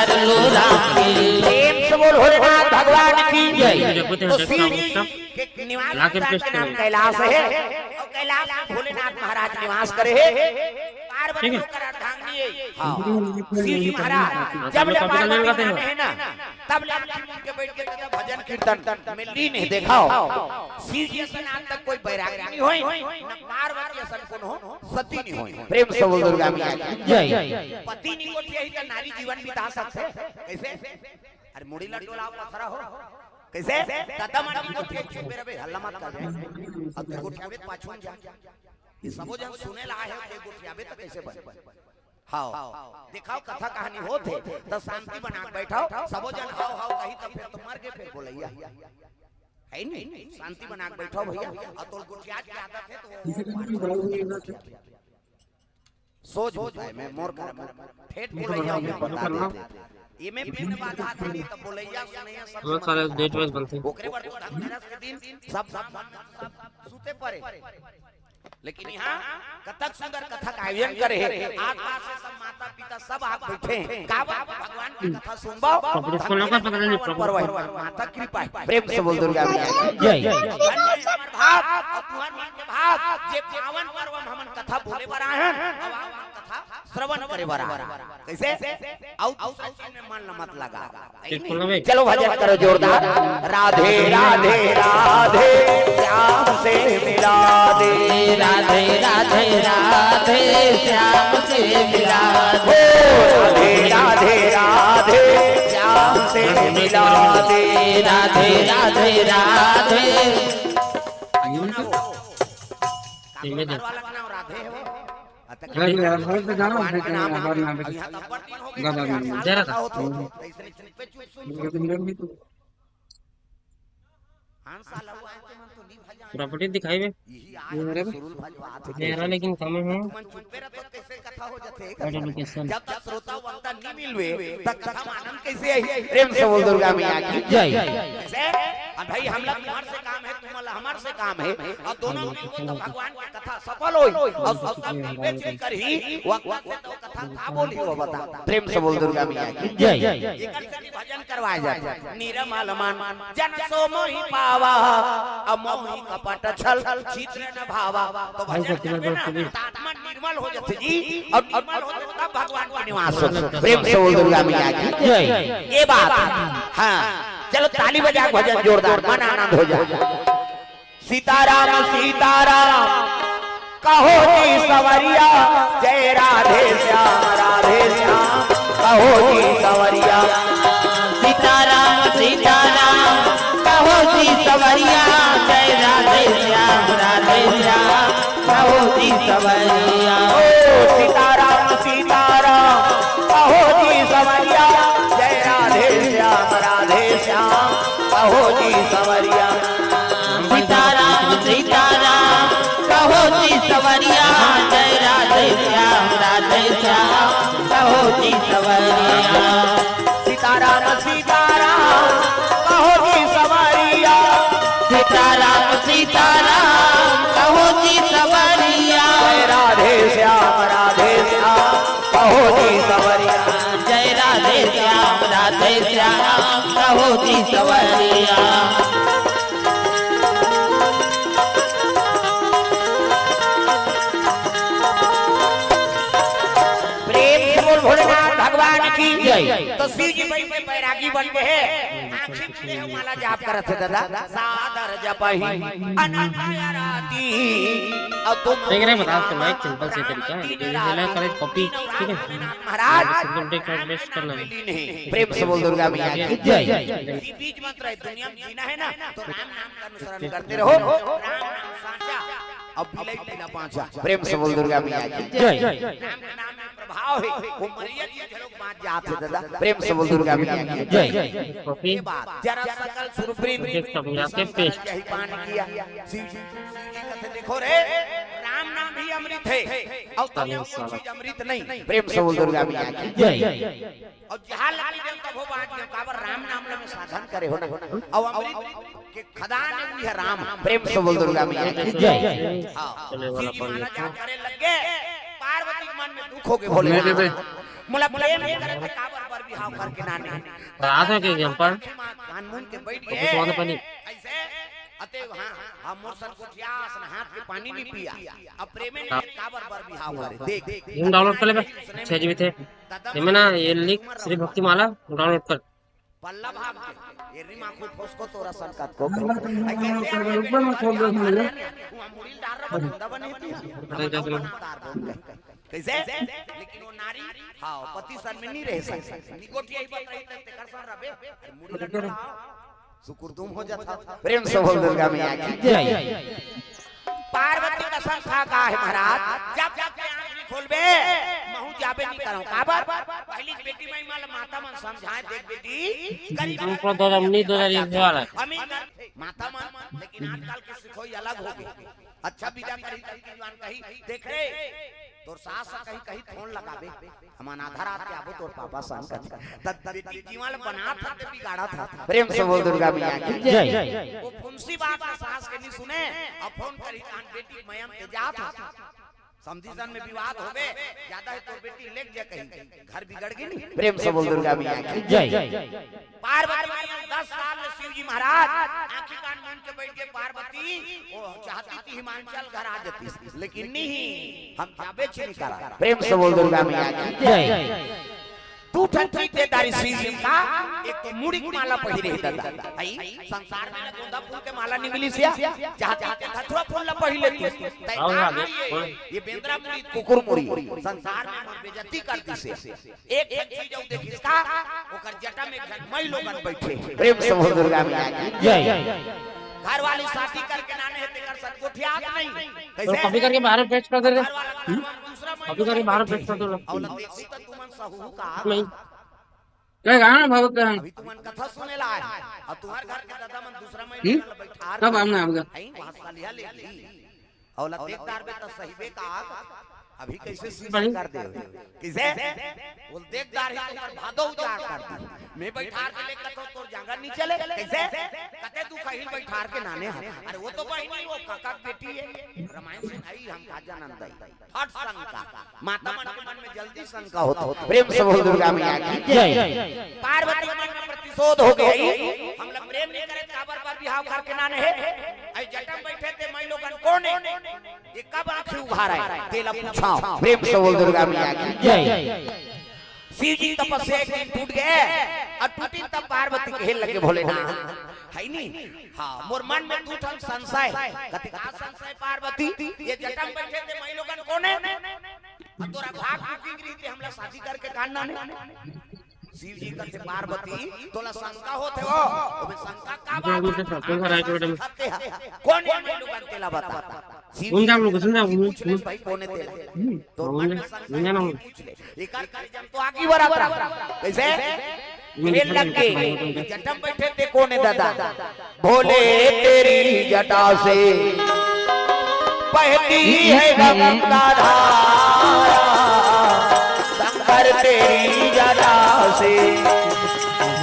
कर लो राम की। प्रेम से बोल भोलेनाथ भगवान की जय। तो शिव जी के के निवास स्थान का नाम कैलाश है और कैलाश में भोलेनाथ महाराज निवास करे है। पार्वती होकर अर्धांगिनी है। हाँ शिव जी महाराज जब ले पार्वती नाम है ना तब ले के बैठ के भजन कीर्तन में लीन है। देखा शिव जी से आज तक कोई बैरागी नहीं होई न पार्वती असन कौन हो सती नहीं होई। प्रेम से बोल दुर्गा मैया की जय। पति नहीं कोठी ही तो नारी जीवन बिता सकते कैसे? अरे मुड़ी लड्डू लाओ पथरा हो कैसे? दादा माटी कोठी चुप रे हल्ला मत कर अब ते कोठी पाछून जा ये सबो जन सुने ला है ते कोठी आबे तो कैसे बन। हां दिखाओ कथा कहानी होते तो शांति बना बैठाओ सबो जन हां हां कही तो फिर तो मर के फिर बोलैया है नहीं। शांति बना के बैठो भैया और तो गुटियाज की आदत है तो सोच होता है। मैं मोर कर ठेठ बोलैया मैं बता देते ये में पेन बाधा थी नहीं तो बोलैया सुनैया सब बहुत सारे डेट वेस बनते ओकरे पर तो धनतेरस के दिन सब सूते पड़े लेकिन यहाँ कथक सुंदर कथा का आयोजन करे है। आसपास से सब माता पिता सब आप बैठे हैं का भगवान की कथा सुनबो माता कृपा है। प्रेम से बोल दुर्गा मैया जय। भाग और तुहर मन के भाग जे पावन पर्व हमन कथा बोले बर आहन कथा श्रवण करे बर कैसे आउ में मन मत लगा। चलो भजन करो जोरदार। राधे राधे राधे श्याम से मिला दे। राधे राधे राधे श्याम से मिला दे। राधे राधे राधे श्याम से मिला दे। राधे राधे राधे प्रॉपर्टी दिखाई में मेरा लेकिन कम है जब तक श्रोता वक्ता नहीं मिलवे तब कथा आनंद कैसे आई। प्रेम से बोल दुर्गा मैया की जय। और भाई हम लोग तुम्हार से काम है तुम्हारा हमार से काम है और दोनों मिलकर तो भगवान की कथा सफल होई और सबका मिलवे चल कर ही वक्ता से तो कथा था बोली वो बता। प्रेम से बोल दुर्गा मैया की जय। एकर से भजन करवाए जाते निरमल मन जन सो मोहि पावा अमोहि कपट छल चित्र न भावा। तो भजन करवे ना आत्मा निर्मल हो जाते जी और निर्मल हो जाता तब भगवान का निवास होता। प्रेम से बोल दुर्गा मैया की जय। ये बात हां चलो ताली बजा भजन जोरदार मन आनंद हो जाए। सीताराम सीताराम कहो जी सवरिया जय राधे श्याम राधे श्याम कहो जी सवरिया। सीताराम सीताराम कहो जी सवरिया जय राधे श्याम राधे श्याम कहो जी सवरिया। ओ सीताराम सीताराम कहो जी सवरिया जय राधे श्याम राधे श्याम कहो जी सवरिया। सीताराम सीताराम कहो जी सवरिया जय राधे श्याम राधे श्याम कहो जी सवरिया। सीताराम सीताराम कहो जी सवरिया। सीताराम सीताराम कहो जी सवरिया जय राधे श्याम राधे श्याम कहो जी सवरिया। जय राधे श्याम राधे श्याम कहो जी सवरिया। भोलेनाथ भगवान की जय। तो शिव जी भाई बैरागी बन गए हैं आंखें में माला जाप करत है दादा सादर जपहि अनंत राती और तुम देख रहे बता तो लाइक सिंपल से तरीका है ये ले करे कॉपी ठीक है महाराज सिंपल टेक बेस्ट करना है। प्रेम से बोल दुर्गा मैया की जय। बीज मंत्र है दुनिया में जीना है ना तो राम नाम का अनुसरण करते रहो। राम नाम साचा अब बिलाई बिना पांचा। प्रेम से बोल दुर्गा मैया की जय। राम के नाम में प्रभाव है वो मरिया जी लोग बात जाते हैं दादा। प्रेम से बोल दुर्गा मैया की जय। कॉपी जरा सकल सुरप्रीम एक सब यहाँ के पेस्ट यही पान किया शिव जी कथे देखो रे राम नाम ही अमृत है और दुनिया में कोई चीज अमृत नहीं। प्रेम से बोल दुर्गा मैया की जय। और जहां लगी देव तब हो बात के काबर राम नाम में साधन करे हो ना और अमृत के खदान हुई है राम। प्रेम से बोल दुर्गा मैया की जय। हां शिव जी माला जाप करे लगे पार्वती मन में दुख हो गए भोले मोला प्रेम करे काबर बिहाव करके नाने आज है के हम पर कान मुन के बैठ तो गए स्वाद पानी ऐसे अते वहां हम मोरसन को ठियास न हाथ के पानी नहीं पिया अब प्रेमे ने काबर बर बिहाव करे देख हम डाउनलोड कर ले 6 जीबी थे ये ना ये लिंक श्री भक्ति माला डाउनलोड कर पल्ला भाग ये रिमा को फोसको तोरा संकट को कैसे लेकिन वो नारी हां पति सन में नहीं रह सकती निकोटिया ही बत रही ते कर सर रबे मुड़ी लगा शुक्र तुम हो जाता प्रेम से बोल दुर्गा मैया की जय पार्वती का संखा का है महाराज जब जब के आंख नहीं खोलबे महू जाबे नहीं करो काबर पहली बेटी मैं माल माता मन समझाए देख बेटी गरीब को 2019 वाला माता मन लेकिन आजकल के सिखोई अलग हो गई अच्छा विदा करी जवान कही देख रे तोर सास कहीं कहीं फोन लगाबे हमान आधार आते आबो तोर पापा सन का तब बेटी जीवाल बना था ते बिगाड़ा था प्रेम से बोल दुर्गा मैया की जय वो फुंसी बात का सास के नहीं सुने अब फोन करी कान बेटी मयम ते जा था समझीजन में विवाद होवे ज्यादा है तो बेटी लेक जा कहीं घर बिगड़ गई नहीं प्रेम से बोल दुर्गा मैया की जय पार्वती मैया 10 साल शिव जी महाराज आंखी कान मान के बैठ के पार्वती वो चाहती थी हिमाचल घर आ जाती लेकिन नहीं हम जाबे छी नहीं करा प्रेम से बोल दुर्गा मैया की जय तू ठठी के दारी शिव जी का एक तो मुड़ी की माला पहिरे है दादा आई संसार में गोंदा फूल के माला नहीं मिली सिया जहां जहां के धथुआ फूल ला पहिरे थी ये बेंद्रा मुड़ी कुकुर मुड़ी संसार में बेइज्जती करती से एक एक चीज औ देखी का ओकर जटा में मई लोगन बैठे प्रेम से बोल दुर्गा मैया की जय घर वाली शादी करके नाने है तेकर सत कोठियात नहीं तो कॉपी करके बाहर पेस्ट कर दे रे दूसरा कॉपी करके बाहर पेस्ट कर दो औल देखी त तुमन सहू का नहीं क्या गाना भाव का अभी तुमन कथा सुने ला है और तुम्हार घर के दादा मन दूसरा महीने बैठा कब आमने आमगा आई वहां सालिया ले ली औल देखदार बे त सहीबे का अभी कैसे सीधी कर दे किसे बोल देखदार ही तुम्हार भादो उजाड़ कर दी मैं बैठार के लेकर तो तोर जांगर नहीं चले कैसे कते तू कहीं बैठार के नाने अरे वो तो बहनी वो काका बेटी है रामायण से आई हम काजा नंदाई हट शंका माता मन के मन में जल्दी शंका होता प्रेम से बोल दुर्गा मैया की जय पार्वती मन में प्रतिशोध हो गई हम लोग प्रेम नहीं करे काबर पर बिहाव करके नाने है आई जटम बैठे थे मैं लोगन कौन है ये कब आंखें उघार है तेला पूछाओ प्रेम से बोल दुर्गा मैया की जय शिव जी तपस्या एक दिन टूट गए और टूटी तब पार्वती खेल लगे भोलेनाथ है नहीं हां मोर मन में टूटल संशय कति का संशय पार्वती ये जटम बैठे थे मैं लोगन कौन है तोरा भाग टूटी गई थी हमला शादी करके काटना ने शिव जी कहते पार्वती तोला शंका होते हो तुम्हें शंका का बात कौन है मैं लोगन तेला बता कौन जाम लोग सुन जा भाई कौन है तेला तो पूछ ले एकार कर जब तो आगे बराबर कैसे खेल लग के जटम बैठे थे कौन है दादा भोले तेरी जटा से बहती है गंगा धारा शंकर तेरी जटा से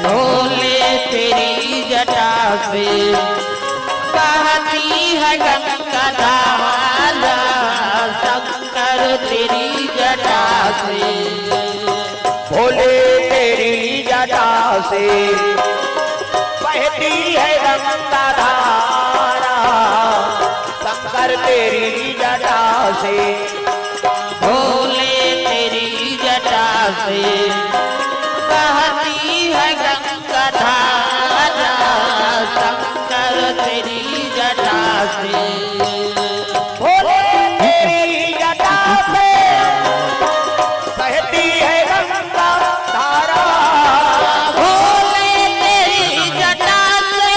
भोले तेरी जटा से बहती है गंगा धारा शंकर तेरी जटा से भोले तेरी जटा से बहती है गंगा धारा शंकर तेरी जटा से भोले तेरी जटा से बहती है गंगा धारा शंकर तेरी जटा से भोले तेरी जटा से बहती है गंगा धारा भोले तेरी जटा से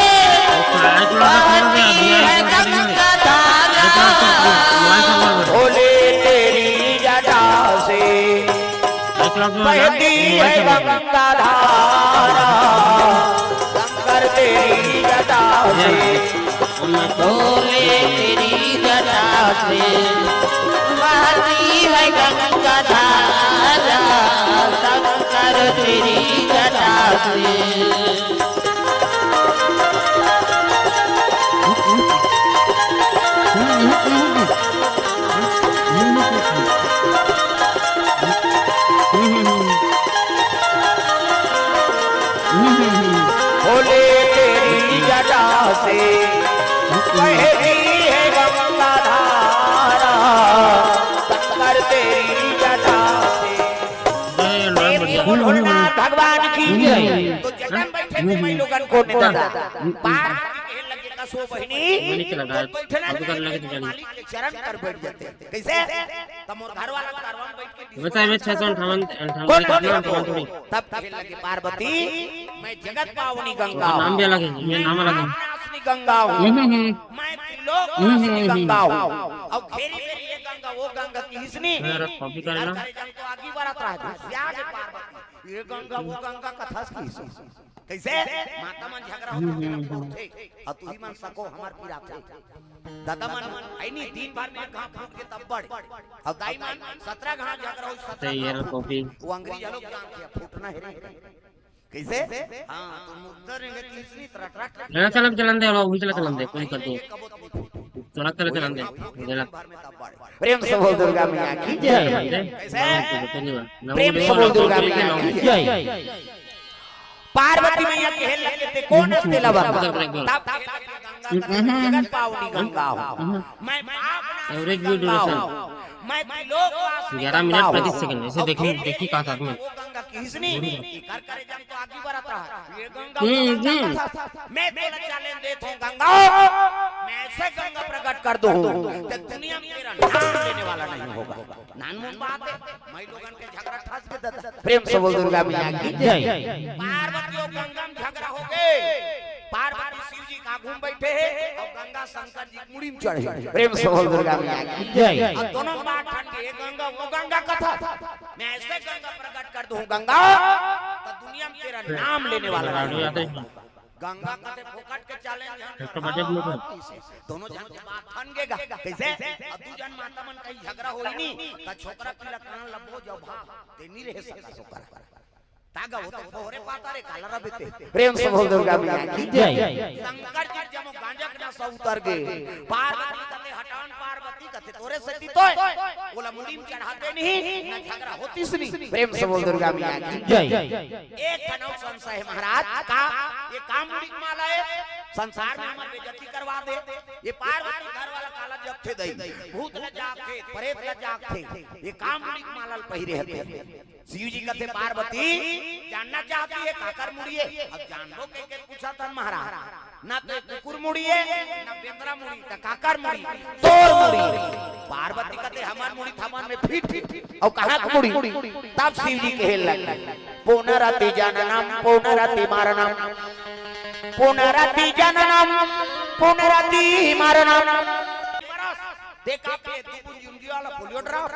बहती है गंगा धारा भोले तेरी जटा से बहती है गंगा धारा शंकर तेरी जटा से भोले तेरी जटा से बहती है गंगा धारा शंकर तेरी जटा से ते मैं लोगन को ने दादा पार्वती के लगे कसो बहिनी मैंने क्या लगाया बैठना अब कर लगे तो चलिए मालिक के चरण कर बैठ जाते कैसे तमोर घर वाला कारवां बैठ के बताए मैं 658 थोड़ी तब खेल लगे पार्वती मैं जगत पावनी गंगा नाम भी अलग है ये नाम अलग है नासनी गंगा हूँ मैं त्रिलोक गंगा हूँ और खेरी मेरी ये गंगा वो गंगा की हिस्नी मेरा कॉपी कर लेना तो आगे बढ़त रहा त्याग पार्वती ये गंगा वो गंगा कथा की कैसे माता मन झगड़ा होते और तू ही मन सको हमार पीरा थे दादा मन आई नहीं 3 बार में घाव फूट के तब बढ़ और दाई मन 17 घाव झगड़ा हो 17 ये कॉपी वो अंग्रेज लोग क्या किया फूटना है कैसे हां तो मुद्दर रहेंगे कि इसनी तरट ना चलन दे वही चलन दे कोई कर दो चलन दे देला प्रेम से बोल दुर्गा मैया की जय कैसे प्रेम से बोल दुर्गा मैया की जय पार्वती मैया के हेल लगे थे कौन उसके लबा तब जगत पावनी गंगा हूं मैं एवरेज व्यू ड्यूरेशन मैं त्रिलोकवास 11 मिनट प्रति सेकंड ऐसे देखिए का साथ में वो गंगा की हिस्नी कर करे जब तो आगे बढ़त रहा ये गंगा मैं तेरा चैलेंज देता हूं गंगा मैं ऐसे गंगा प्रकट कर दूं कि दुनिया में तेरा नाम लेने वाला नहीं होगा नानमुन बात है मैं लोगन के झगड़ा ठास के दादा प्रेम से बोल दुर्गा मैया की जय पार्वती और गंगा में झगड़ा हो गए पार्वती शिव जी का घूम बैठे और गंगा शंकर जी मुड़ी में चढ़े प्रेम से बोल दुर्गा मैया की जय और दोनों बात ठंडे गंगा वो गंगा कथा मैं ऐसे गंगा प्रकट कर दूं गंगा तो दुनिया में तेरा नाम लेने वाला नहीं गंगा कथे फोकट के चैलेंज दोनों जन के बात ठनगेगा कैसे अब दू जन माता मन कहीं झगड़ा होई नी त छोकरा पीला कान लबो जब भाग ते नहीं रह सका छोकरा तागा वो तो फोरे पाता रे काला रबते प्रेम से बोल दुर्गा मैया की जय शंकर जी जब गांजा के ना उतर गए पार्वती कते हटान पार्वती कते तोरे सती तो बोला मुड़ी में चढ़ाते नहीं ना झगड़ा होती सुनी प्रेम से बोल दुर्गा मैया की जय एक कनौ संशय है महाराज का ये काम मुड़ी माला है संसार में हमारी बेइज्जती करवा दे ये पार्वती घर वाला काला जब थे दई भूत ल जाग थे प्रेत ल जाग थे ये काम मुड़ी माला पहिरे हते शिव जी कहते पार्वती जानना चाहती है काकर मुड़िए अब जानबो के पूछा था महाराज ना तो कुकुर मुड़िए ना बेंद्रा मुड़ी तो काकर मुड़ी तोर मुड़ी पार्वती कहते हमार मुड़ी थमान में फिट और कहां मुड़ी तब शिव जी कहे लग पुनरति जननम पुनरति मरणम पुनरति जननम पुनरति मरणम देखा पे दुबुन जुंगी वाला पोलियो ड्रॉप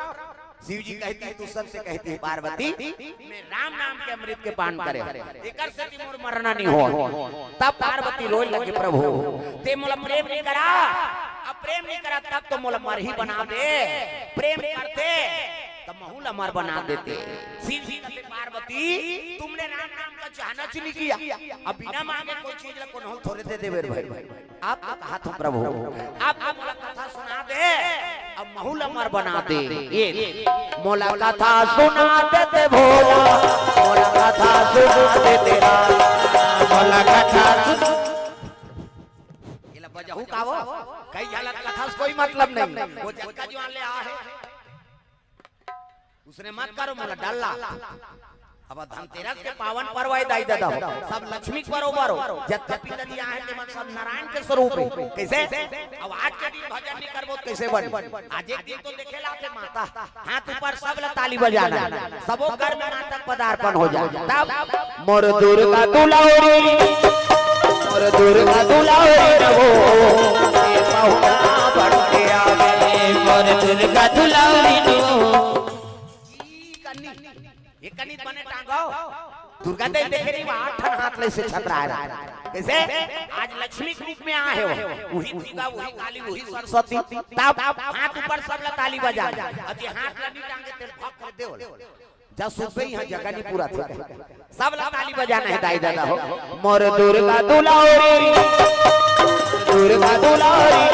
शिव जी कहती है तू सबसे कहती है पार्वती मैं राम नाम के अमृत के पान करे एकर से मोर मरना नहीं हो तब पार्वती रोए लगे प्रभु ते मोला प्रेम नहीं करा अब प्रेम नहीं करा तब तो मोला मर ही बना दे प्रेम करते तब महूला मर बना देते शिव जी कहते पार्वती तुमने राम नाम का चाहना चुनी किया अब बिना मांगे कोई चीज ला को नहीं थोड़े दे देवे भाई आप कहा था प्रभु आप मोला कथा सुना दे अब महूला मर बना दे ये मोला कथा सुना देते भोला मोला कथा सुना दे तेरा मोला कथा ये ला बजाऊ का वो कई जाला कथा से कोई मतलब नहीं वो जक्का जो ले आ है उसने मत करो मोला डल्ला अब धनतेरस के पावन पर्व है दाई दादा सब लक्ष्मी पर्व जब पिता जी आए ते सब नारायण के स्वरूप है कैसे अब आज के दिन भजन नहीं करबो कैसे बन आज एक दिन तो देखेला थे माता हाथ ऊपर सब ला ताली बजाना सबो घर में माता पदार्पण हो जाए तब मोर दुर्गा दुलारी मोर दुर्गा दुलारी रहो ये पहुना बढ़ के आवे मोर दुर्गा दुलारी रहो ये कनित बने टांगो दुर्गा देवी देखे नहीं वहां ठन हाथ ले से छतरा रहा कैसे आज लक्ष्मी के रूप में आए हो वही दुर्गा वही काली वही सरस्वती तब हाथ ऊपर सब ला ताली बजा अति हाथ ला नहीं टांगे तेल भाग कर देओ जब सुबह यहां जगह नहीं पूरा था सब ला ताली बजाना है दाई दादा हो मोर दुर्गा दुलारी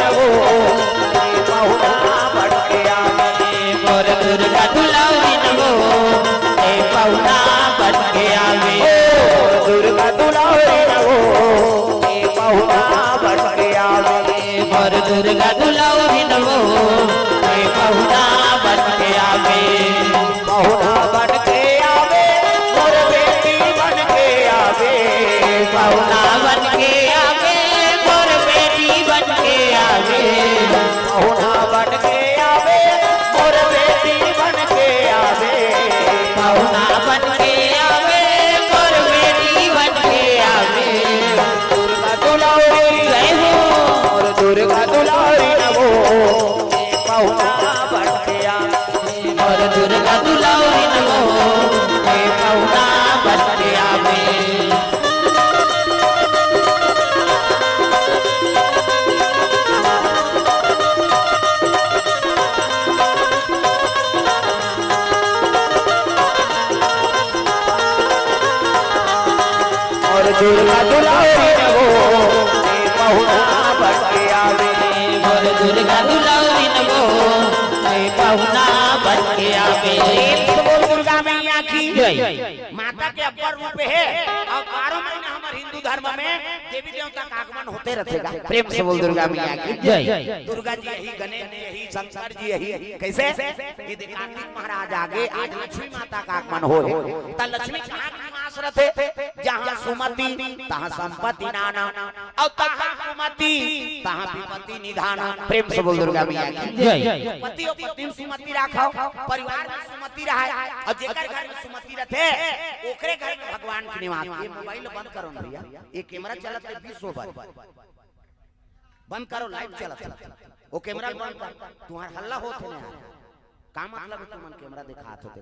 रहो बहुना बढ़ के आवे मोर दुर्गा दुलारी रहो पहुना बढ़ के आवे दुर्गा दुलारी रहो पहुना बढ़ के आवे मोर दुर्गा दुलारी रहो पहुना बढ़ के आवे पहुना बढ़ के आवे मोर बेटी बन के आवे दुर्गा दुलारी हो मैं पहुना बन के आवे और दुर्गा दुलारी हो मैं पहुना बन के आवे और दुर्गा दुलारी हो मैं पहुना बन के आवे बोल दुर्गा मैया की जय माता के अपर रूप है और 12 महीने हमारे हिंदू धर्म में देवी देवता का आगमन होते रहेगा। प्रेम से बोल दुर्गा मैया की जय दुर्गा जी यही, गणेश जी यही, शंकर जी यही। कैसे ये कार्तिक महाराज आगे आज लक्ष्मी माता का आगमन हो तो लक्ष्मी कहाँ निवास रहते? जहाँ सुमति तहाँ संपत्ति नाना और तहाँ कुमति तहाँ विपत्ति निधाना। प्रेम से बोल दुर्गा मैया की जय पति और पत्नी सुमति राखो, परिवार में सुमति रहे और जेकर घर में सुमति रहते ओकरे घर में भगवान के निवास। ये मोबाइल बंद करो ना भैया, ये कैमरा चलत है 20 ओवर बंद करो, लाइव चलत है वो कैमरा बंद कर। तुम्हारा हल्ला होत है का मतलब है? तुमन कैमरा दिखात होते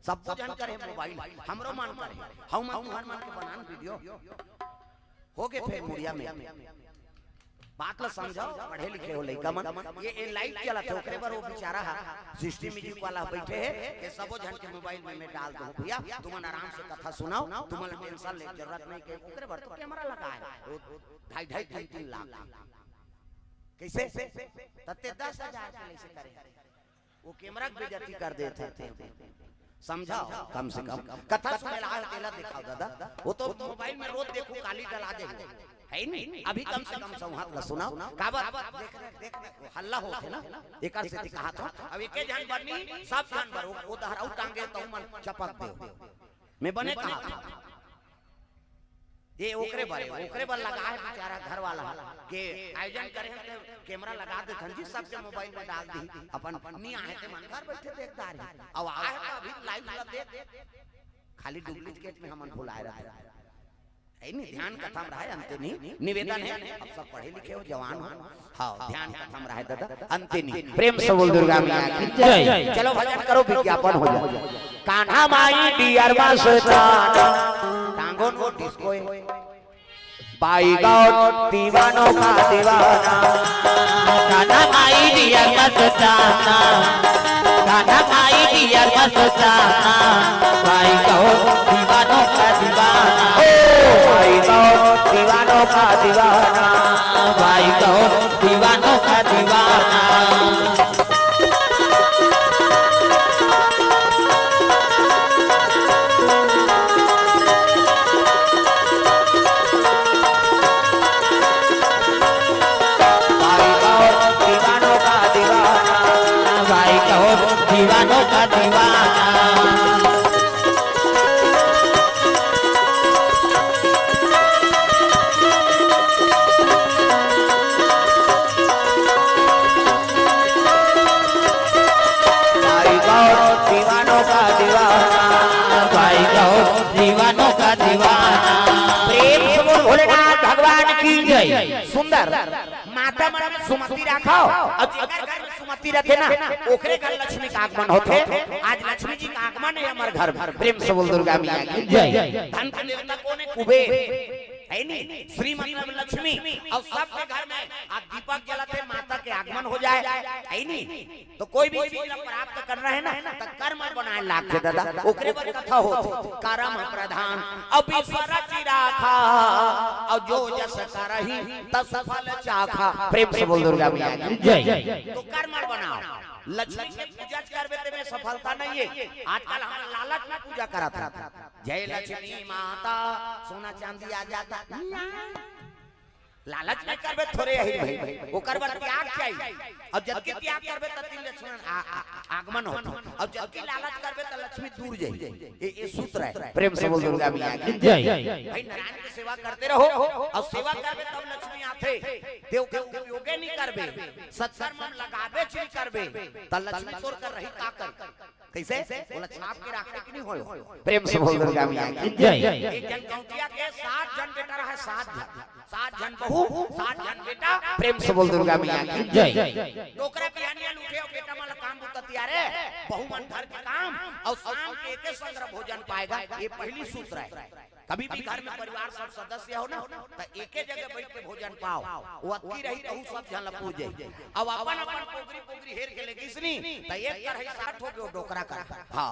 सब जन करे मोबाइल हमरो मन करे हम तुम्हार मन के बनान वीडियो हो गए फिर मुड़िया में बात ला समझाओ। पढ़े लिखे हो लइका मन, ये लाइव चला था ओकरे पर वो बेचारा सिस्टम म्यूजिक वाला बैठे है के सबो जन के मोबाइल में मैं डाल दूं भैया, तुमन आराम से कथा सुनाओ, तुमन टेंशन ले जरूरत नहीं के ओकरे पर तो कैमरा लगा है 2.5-3 लाख कैसे तते 10,000 कैसे करे वो कैमरा की बेइज्जती कर देते थे। समझाओ कम से कम कथा सुने ला तेला दिखाओ दादा, वो तो मोबाइल में रोज देखो काली डला देंगे है नहीं। अभी कम से कम संवाद ला सुनाओ का बात देख हल्ला होते ना एक से कहा था। अब एक जान बनी सब जानवर वो दहराऊ टांगे तो मन चपक दे मैं बने कहा ये ओकरे पर लगा है बेचारा घर वाला के आयोजन करे हैं कैमरा लगा दे धनजी सबके मोबाइल में डाल दी अपन नहीं आए थे मन घर बैठे देखता रहे अब आए तो अभी लाइव ला देख खाली डुप्लीकेट में हमन भुलाए रहा है नहीं। ध्यान कथम रहा है अंते नहीं निवेदन है अब सब पढ़े लिखे हो जवान हो हाँ ध्यान कथम रहा है दादा अंते नहीं। प्रेम से बोल दुर्गा मैया की जय। चलो भजन करो विज्ञापन हो जाए। कान्हा माई डियर मस्ताना टांगों को डिस्को पाई गाओ दीवानों का दीवाना गाना माई दिया मस्ताना गाना माई दिया मस्ताना भाई कहो दीवानों का दीवाना भाई गाओ दीवानों का दीवाना भाई कहो दीवानों का दीवाना दीवानों का दीवाना दीवानों का दीवाना भाई कहो दीवानों का दीवाना। प्रेम से बोल भोलेनाथ भगवान की जय। सुंदर माता मन में सुमति रखो और जेकर घर में सुमति रहते ना ओकरे घर लक्ष्मी का आगमन होते। आज लक्ष्मी जी का आगमन है हमारे घर में। प्रेम से बोल दुर्गा मैया की जय। धन का देवता कौन है? कुबेर है नहीं, श्री मतलब लक्ष्मी और सबके घर में आज दीपक जलाते माता के आगमन हो जाए है नहीं। तो कोई भी चीज प्राप्त कर रहे हैं ना तो कर्म बनाए लागे दादा ओकरे पर कथा हो कर्म प्रधान अब ईश्वर चिराखा और जो जस करही तस फल चाखा। प्रेम से बोल दुर्गा मैया की जय। तो कर्म बनाओ लक्ष्मी के पूजा करबे ते में सफलता नहीं है। आजकल हम लालच में पूजा करा था जय लक्ष्मी माता सोना चांदी आ जाता लालच में करबे थोड़े यही भाई वो करबे त्याग चाहिए और जब के त्याग करबे त तीन लक्ष्मण आगमन होता और जब की लालच करबे त लक्ष्मी दूर जाई। ये सूत्र है। प्रेम से बोल दुर्गा मैया की जय। भाई नारायण की सेवा करते रहो और सेवा करबे तब लक्ष्मी आथे। देव के उपयोगे नहीं करबे सत्कर्म लगाबे चीज करबे त लक्ष्मी तोर कर रही का कर कैसे बोला छाप के रखने की नहीं होयो प्रेम से बोल दुर्गा मैया की जय एक जन गौतिया के 7 जन बेटा रहा 7 जन बहू 7 जन बेटा प्रेम से बोल दुर्गा मैया की जय डोकरा पियानिया लूटे और बेटा माला काम बुततिया रे बहु मन घर के काम और शाम के एक संग्रह भोजन पाएगा ये पहली सूत्र है कभी भी घर में परिवार सब सदस्य हो ना तो एक जगह बैठ के भोजन पाओ वो अति रही तो सब जन पूजे अब अपन अपन पोगरी हेर के लेगी सुनी तो एक कर है 60 हो गयो डोकरा कर हां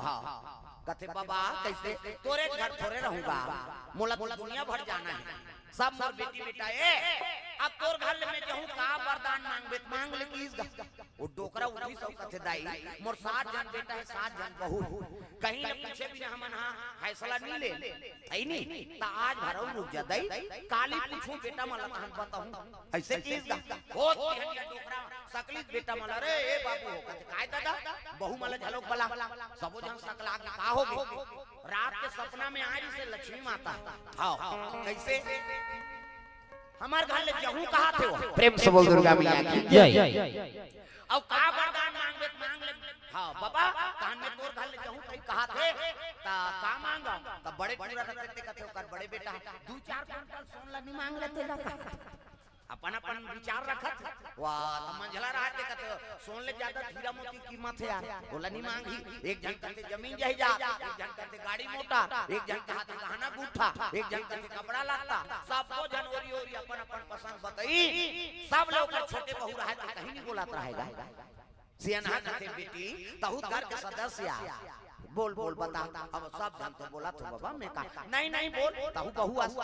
कथे बाबा कैसे तोरे घर थोड़े रहूंगा मोला दुनिया भर जाना है सब मोर बेटी बेटा ए अब तोर घर में जहूं का वरदान मांगबे मांग ले की वो डोकरा उठी सब कथे दाई मोर 7 जन बेटा है 7 जन बहू कहीं न पूछे भी हमन हां फैसला नहीं ले आई नहीं ता आज भरऊ रुक जा दाई काली पूछूं बेटा मला कहन बताऊं ऐसे की बहुत हटिया डोकरा सकलित बेटा मला रे ए बाबू हो कथे काय दादा बहू मला झलक बला सबो जन सकला के का होगे रात के सपना में आई से लक्ष्मी माता हां कैसे हमार घर ले जहूं कहा थे वो प्रेम से बोल दुर्गा मैया की जय अब का वरदान मांगबे मांग ले हां बाबा कान में तोर घर ले जहूं कहीं कहा थे ता का मांगा त बड़े पूरा रखते कथे ओकर बड़े बेटा 2-4 क्विंटल सोन ला नहीं मांग लेते अपन अपन विचार रखत वाह त मंझला रहते कथे सोन ले ज्यादा हीरा मोती कीमत है यार बोला नहीं मांगी एक जन कहते जमीन जाई जा एक जन कहते गाड़ी मोटा एक जन कहते गहना गुठा एक जन कहते कपड़ा लाता सबको जन ओरी अपन अपन पसंद बताई सब लोग छोटे बहू रहे तो कहीं नहीं बोलत रहेगा सियाना कहते बेटी तहु घर के सदस्य बोल बोल बता अब सब जन तो बोला तो बाबा मैं का नहीं बोल तहु बहू आस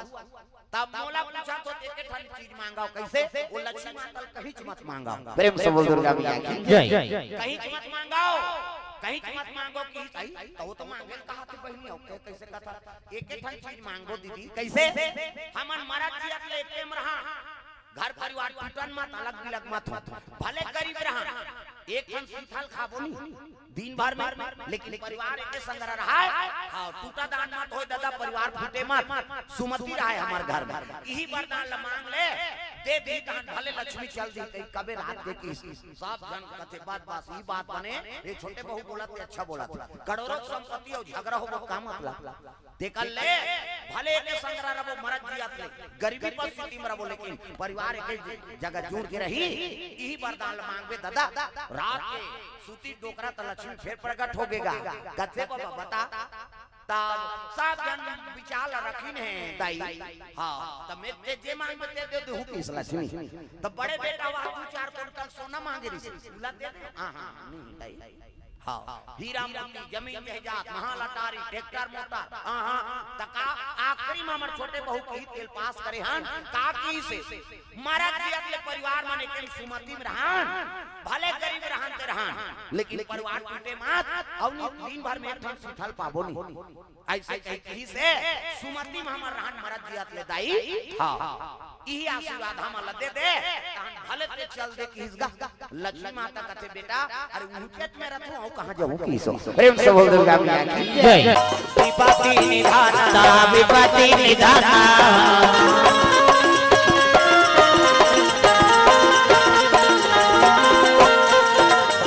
तब मोला पूछा तो एक ठन चीज मांगाओ कैसे वो लक्ष्मी माता कहीं मत मांगाओ प्रेम से बोल दुर्गा मैया की जय कहीं मत मांगाओ कहीं मत मांगो की सही तो मांगे कहा थे बहनी हो कैसे कथा एक ठन चीज मांगो दीदी कैसे हमन महाराज जी अगले एकेम रहा घर परिवार टूटन मत अलग मत भले गरीब रहा एक ठन सीथल खाबो नहीं दिन भर में लेकिन परिवार एक संग रहा हां टूटा दान मत हो दादा परिवार फूटे मत सुमति रहा है हमार घर में यही वरदान ल मांग ले दे दान भले लक्ष्मी चल दी कहीं कबे रात के की सब जन कथे बात ई बात बने ये छोटे बहू बोलत अच्छा बोलत करोड़ों संपत्ति और झगड़ा हो काम अपला देखल ले भले के संग रहो मरद जियात ले गरीबी परिस्थिति में रहो लेकिन परिवार एक जगह जुड़ के रही यही वरदान ल मांगबे दादा रात के सूती डोकरा त लक्ष्मी फिर प्रकट होगेगा कथे बाबा बता तब सब जन विचार रखिन है दाई हां त मैं जे मांगबे दे दे किस लक्ष्मी त बड़े बेटा वा 2-4 क्विंटल सोना मांगे री बोला दे दे हां नहीं दाई हां हीरा मोती जमीन जायदाद महाल अटारी ट्रैक्टर मोटर हां तका आखिरी में हमर छोटे बहू कही तेल पास करे हन का की से महाराज जी अगले परिवार माने के सुमति में रहन भले गरीब रहन ते रहन लेकिन परिवार टूटे मत और दिन भर में ठन सुथल पाबो नहीं ऐसे कही से सुमति में हमर रहन महाराज जी अगले दाई हां यही आशीर्वाद हम ल दे दे तहन भले ते चल दे किसगा लक्ष्मी माता कथे बेटा अरे उचेत में रखो कहां जाऊं किसो प्रेम से बोल दुर्गा मैया की जय विपत्ति निधाना विपत्ति निधाना